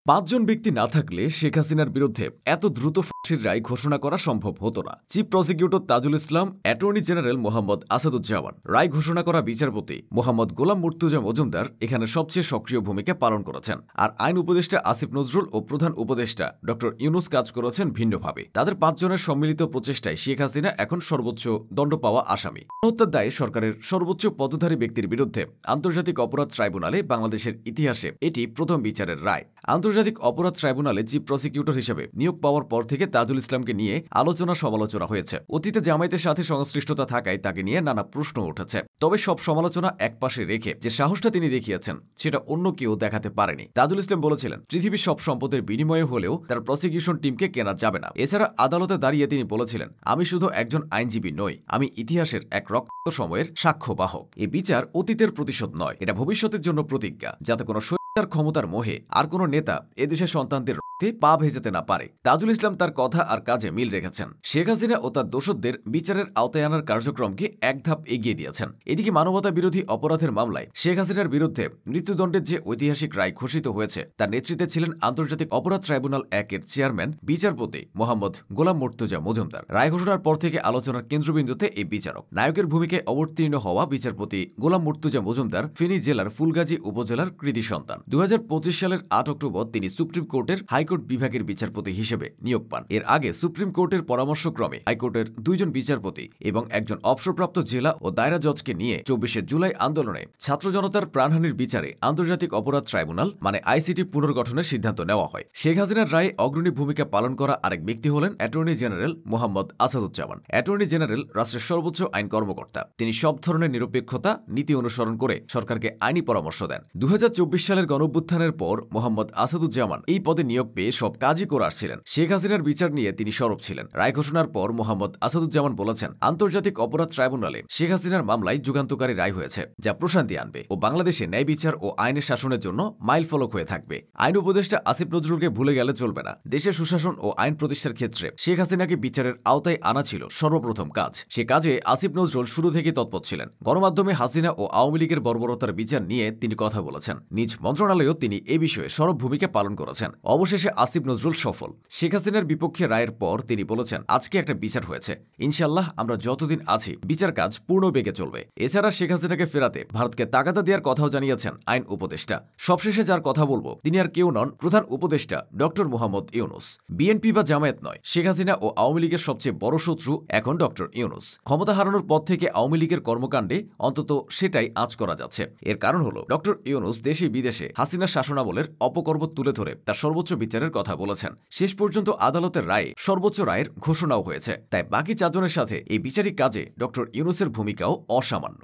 পাঁচজন ব্যক্তি না থাকলে শেখ হাসিনার বিরুদ্ধে এত দ্রুত ফাঁসির রায় ঘোষণা করা সম্ভব হতো না। Chief prosecutor Tajul Islam, attorney general Mohammad Asaduzzaman, রায় ঘোষণা করা বিচারপতি মোহাম্মদ গোলাম মুর্তুজা মজুমদার এখানে সবচেয়ে সক্রিয় ভূমিকা পালন করেছেন। আর আইন উপদেষ্টা আসিফ নজরুল ও প্রধান উপদেষ্টা ড ইউনুস কাজ করেছেন ভিন্নভাবে। তাদের পাঁচজনের সম্মিলিত প্রচেষ্টায় শেখ হাসিনা এখন সর্বোচ্চ দণ্ড পাওয়া আসামি। হত্যার দায়ে সরকারের সর্বোচ্চ পদধারী ব্যক্তির বিরুদ্ধে আন্তর্জাতিক অপরাধ ট্রাইব্যুনালে বাংলাদেশের ইতিহাসে এটি প্রথম বিচারের রায়। আন্তর্জাতিক অপরাধ ট্রাইব্যুনালে চিফ প্রসিকিউটর হিসেবে নিয়োগ পাওয়ার পর থেকে তাজুল ইসলামকে নিয়ে আলোচনা সমালোচনা হয়েছে। অতীতে জামায়াতের সাথে সংশ্লিষ্টতা থাকায় তাকে নিয়ে নানা প্রশ্ন উঠেছে। তবে সব সমালোচনা একপাশে রেখে যে সাহসটা তিনি দেখিয়েছেন সেটা অন্য কেউ দেখাতে পারেনি। তাজুল ইসলাম বলেছিলেন, পৃথিবীর সব সম্পদের বিনিময়ে হলেও তার প্রসিকিউশন টিমকে কেনা যাবে না। এছাড়া আদালতে দাঁড়িয়ে তিনি বলেছিলেন, আমি শুধু একজন আইনজীবী নই, আমি ইতিহাসের এক রক্ত সময়ের সাক্ষ্যবাহক। এই বিচার অতীতের প্রতিশোধ নয়, এটা ভবিষ্যতের জন্য প্রতিজ্ঞা, যাতে কোনো তার ক্ষমতার মোহে আর কোনো নেতা এদেশের সন্তানদের রক্তে পা ভেজাতে না পারে। তাজুল ইসলাম তার কথা আর কাজে মিল রেখেছেন। শেখ হাসিনা ও তার দোষরদের বিচারের আওতায় আনার কার্যক্রমকে এক ধাপ এগিয়ে দিয়েছেন। এদিকে মানবতা বিরোধী অপরাধের মামলায় শেখ হাসিনার বিরুদ্ধে মৃত্যুদণ্ডের যে ঐতিহাসিক রায় ঘোষিত হয়েছে তার নেতৃত্বে ছিলেন আন্তর্জাতিক অপরাধ ট্রাইব্যুনাল ১-এর চেয়ারম্যান বিচারপতি মোহাম্মদ গোলাম মুর্তুজা মজুমদার। রায় ঘোষণার পর থেকে আলোচনার কেন্দ্রবিন্দুতে এই বিচারক। নায়কের ভূমিকায় অবতীর্ণ হওয়া বিচারপতি গোলাম মুর্তুজা মজুমদার ফেনী জেলার ফুলগাজী উপজেলার কৃতি সন্তান। ২০২৫ সালের ৮ অক্টোবর তিনি সুপ্রিম কোর্টের হাইকোর্ট বিভাগের বিচারপতি হিসেবে নিয়োগ পান। এর আগে সুপ্রিম কোর্টের পরামর্শক্রমে হাইকোর্টের ২ জন বিচারপতি এবং একজন অবসরপ্রাপ্ত জেলা ও দায়রা জজকে নিয়ে ২৪শে জুলাই আন্দোলনে ছাত্র জনতার প্রাণহানির বিচারে আন্তর্জাতিক অপরাধ ট্রাইব্যুনাল মানে আইসিটি পুনর্গঠনের সিদ্ধান্ত নেওয়া হয়। শেখ হাসিনার রায়ে অগ্রণী ভূমিকা পালন করা আরেক ব্যক্তি হলেন attorney general Mohammad Asaduzzaman. Attorney general রাষ্ট্রের সর্বোচ্চ আইন কর্মকর্তা। তিনি সব ধরনের নিরপেক্ষতা নীতি অনুসরণ করে সরকারকে আইনি পরামর্শ দেন। ২০২৪ সালের গণঅভ্যুত্থানের পর মোহাম্মদ আসাদুজ্জামান এই পদে নিয়োগ পেয়ে সব কাজই করে আসছিলেন। শেখ হাসিনার বিচার নিয়ে তিনি সরব ছিলেন। রায় ঘোষণার পর মোহাম্মদ আসাদুজ্জামান বলেছেন, আন্তর্জাতিক অপরাধ ট্রাইব্যুনালে শেখ হাসিনার মামলায় যুগান্তকারী রায় হয়েছে, যা প্রশান্তি আনবে ও বাংলাদেশে ন্যায় বিচার ও আইনের শাসনের জন্য মাইলফলক হয়ে থাকবে। আইন উপদেষ্টা আসিফ নজরুলকে ভুলে গেলে চলবে না। দেশের সুশাসন ও আইন প্রতিষ্ঠার ক্ষেত্রে শেখ হাসিনাকে বিচারের আওতায় আনা ছিল সর্বপ্রথম কাজ। সে কাজে আসিফ নজরুল শুরু থেকে তৎপর ছিলেন। গণমাধ্যমে হাসিনা ও আওয়ামী লীগের বর্বরতার বিচার নিয়ে তিনি কথা বলেছেন। নিজ মন্ত্রণালয়েও তিনি এ বিষয়ে সরব ভূমিকা পালন করেছেন। অবশেষে আসিফ নজরুল সফল। শেখ হাসিনার বিপক্ষে রায়ের পর তিনি বলেছেন, আজকে একটা বিচার হয়েছে, ইনশাল্লাহ আমরা যতদিন আছি বিচার কাজ পূর্ণ বেগে চলবে। এছাড়া শেখ হাসিনাকে ফেরাতে ভারতকে তাগাদা দেওয়ার কথাও জানিয়েছেন আইন উপদেষ্টা। সবশেষে যার কথা বলবো তিনি আর কেউ নন, প্রধান উপদেষ্টা ড মোহাম্মদ ইউনুস। বিএনপি বা জামায়াত নয়, শেখ হাসিনা ও আওয়ামী লীগের সবচেয়ে বড় শত্রু এখন ড ইউনুস। ক্ষমতা হারানোর পর থেকে আওয়ামী লীগের কর্মকাণ্ডে অন্তত সেটাই আঁচ করা যাচ্ছে। এর কারণ হল ড ইউনুস দেশে বিদেশে হাসিনার শাসনামলের অপকর্ম তুলে ধরে তার সর্বোচ্চ বিচারের কথা বলেছেন। শেষ পর্যন্ত আদালতের রায়ে সর্বোচ্চ রায়ের ঘোষণাও হয়েছে। তাই বাকি চারজনের সাথে এই বিচারিক কাজে ড ইউনুসের ভূমিকাও অসামান্য।